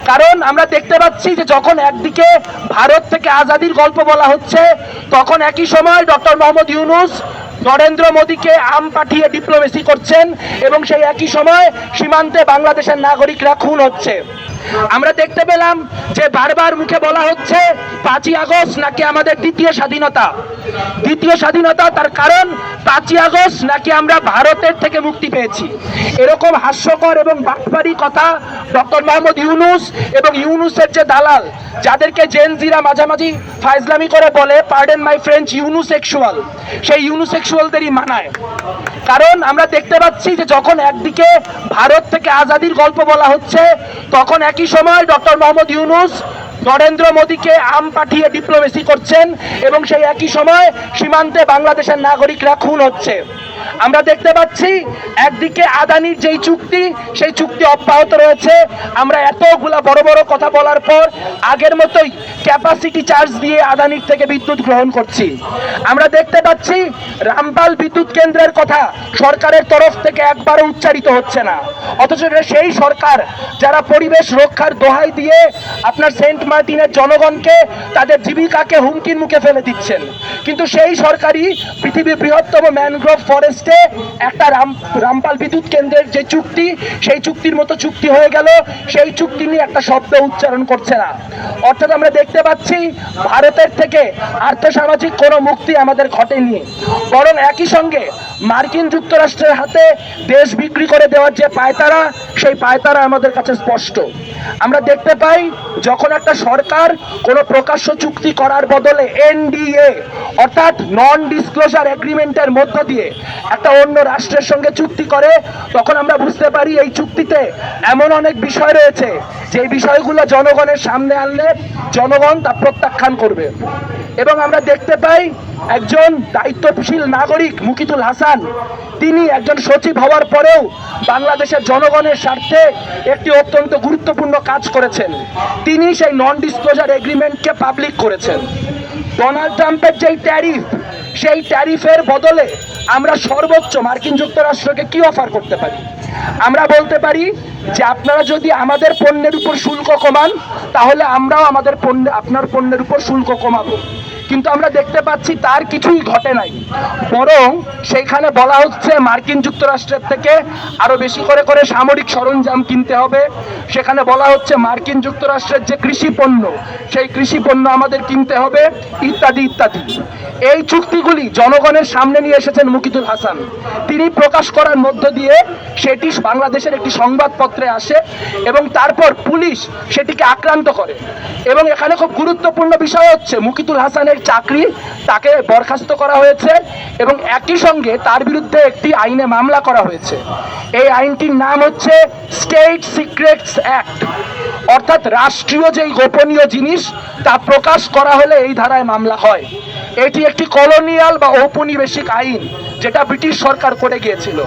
কারণ আমরা দেখতে পাচ্ছি যে যখন একদিকে ভারত থেকে আজাদির গল্প বলা হচ্ছে, তখন একই সময় ডক্টর মোহাম্মদ ইউনূস নরেন্দ্র মোদীকে আম পাঠিয়ে ডিপ্লোমেসি করছেন এবং সেই একই সময় সীমান্তে বাংলাদেশের নাগরিকরা খুন হচ্ছে। আমরা দেখতে পেলাম যে বারবার মুখে বলা হচ্ছে 5ই আগস্ট নাকি আমাদের দ্বিতীয় স্বাধীনতা। তার কারণ 5ই আগস্ট নাকি আমরা ভারতের থেকে মুক্তি পেয়েছি। এরকম হাস্যকর এবং বাটপারি কথা ডক্টর মোহাম্মদ ইউনূস এবং ইউনূসের যে দালাল, যাদেরকে জেনজিরা মাঝামাঝি ফাইজলামি করে বলে, পার্ডন মাই ফ্রেঞ্চ, ইউনুসেক্সুয়াল, সেই ইউনুসেক্সুয়ালদেরই মানায়। কারণ আমরা দেখতে পাচ্ছি যে যখন একদিকে ভারত থেকে আজাদির গল্প বলা হচ্ছে, তখন একই সময় ডক্টর মোহাম্মদ ইউনূস নরেন্দ্র মোদীকে আম পাঠিয়ে ডিপ্লোমেসি করছেন এবং সেই একই সময় সীমান্তে বাংলাদেশের নাগরিকরা খুন হচ্ছে। আমরা দেখতে পাচ্ছি একদিকে আদানির যেই চুক্তি, সেই চুক্তি অব্যাহত রয়েছে। আমরা এতগুলা বড় বড় কথা বলার পর আগের মতোই ক্যাপাসিটি চার্জ দিয়ে আদানির থেকে বিদ্যুৎ গ্রহণ করছি। আমরা দেখতে পাচ্ছি রামপাল বিদ্যুৎ কেন্দ্রের কথা সরকারের তরফ থেকে একবারও উচ্চারিত হচ্ছে না, অথচ সেই সরকার যারা পরিবেশ রক্ষার দোহাই দিয়ে আপনার সেন্ট মার্টিনের জনগণকে তাদের জীবিকাকে হুমকির মুখে ফেলে দিচ্ছেন। কিন্তু সেই সরকারই পৃথিবীর বৃহত্তম ম্যানগ্রোভ ফরেস্টে একটা রামপাল বিদ্যুৎ কেন্দ্রের যে চুক্তি, সেই চুক্তির মতো চুক্তি হয়ে গেল, সেই চুক্তি নিয়ে একটা শব্দ উচ্চারণ করছে না। অর্থাৎ আমরা দেখতে পাচ্ছি ভারতের থেকে আর্থসামাজিক কোনো মুক্তি আমাদের ঘটেনি, বরং একই সঙ্গে মার্কিন যুক্তরাষ্ট্রের হাতে দেশ বিক্রি করে দেওয়ার যে পায়তারা, সেই পায়তারা আমাদের কাছে স্পষ্ট। আমরা দেখতে পাই যখন একটা সরকার কোনো প্রকাশ্য চুক্তি করার বদলে এনডিএ অর্থাৎ নন ডিসক্লোজার এগ্রিমেন্টের মধ্য দিয়ে একটা অন্য রাষ্ট্রের সঙ্গে চুক্তি করে, তখন আমরা বুঝতে পারি এই চুক্তিতে এমন অনেক বিষয় রয়েছে যে বিষয়গুলো জনগণের সামনে আনলে জনগণ তা প্রত্যাখ্যান করবে। এবং আমরা দেখতে পাই একজন দায়িত্বশীল নাগরিক মুকিতুল হাসান, তিনি একজন সচিব হওয়ার পরেও বাংলাদেশের জনগণের স্বার্থে একটি অত্যন্ত গুরুত্বপূর্ণ কাজ করেছেন। তিনি সেই নন ডিসক্লোজার এগ্রিমেন্টকে পাবলিক করেছেন। ডোনাল্ড ট্রাম্পের যেই ট্যারিফ, সেই ট্যারিফের বদলে আমরা সর্বোচ্চ মার্কিন যুক্তরাষ্ট্রকে কি অফার করতে পারি? আমরা বলতে পারি যে আপনারা যদি আমাদের পণ্যের উপর শুল্ক কমান, তাহলে আমরাও আমাদের আপনার পণ্যের উপর শুল্ক কমাবো। কিন্তু আমরা দেখতে পাচ্ছি তার কিছুই ঘটে নাই, বরং সেইখানে বলা হচ্ছে মার্কিন যুক্তরাষ্ট্রের থেকে আরো বেশি করে সামরিক সরঞ্জাম কিনতে হবে। সেখানে বলা হচ্ছে মার্কিন যুক্তরাষ্ট্রের যে কৃষি পণ্য, সেই কৃষি পণ্য আমাদের কিনতে হবে, ইত্যাদি ইত্যাদি। এই চুক্তিগুলি জনগণের সামনে নিয়ে এসেছেন মুকিতুল হাসান। তিনি প্রকাশ করার মধ্য দিয়ে সেটি বাংলাদেশের একটি সংবাদপত্রে আসে এবং তারপর পুলিশ সেটিকে আক্রান্ত করে। এবং এখানে খুব গুরুত্বপূর্ণ বিষয় হচ্ছে মুকিতুল হাসানের চাকরি, তাকে বরখাস্ত করা হয়েছে এবং একই সঙ্গে তার বিরুদ্ধে একটি আইনে মামলা করা হয়েছে। এই আইনটির নাম হচ্ছে স্টেট সিক্রেটস অ্যাক্ট, অর্থাৎ রাষ্ট্রীয় যেই গোপনীয় জিনিস তা প্রকাশ করা হলে এই ধারায় মামলা হয়। এটি একটি কলোনিয়াল বা ঔপনিবেশিক আইন, যেটা ব্রিটিশ সরকার করে গিয়েছিল।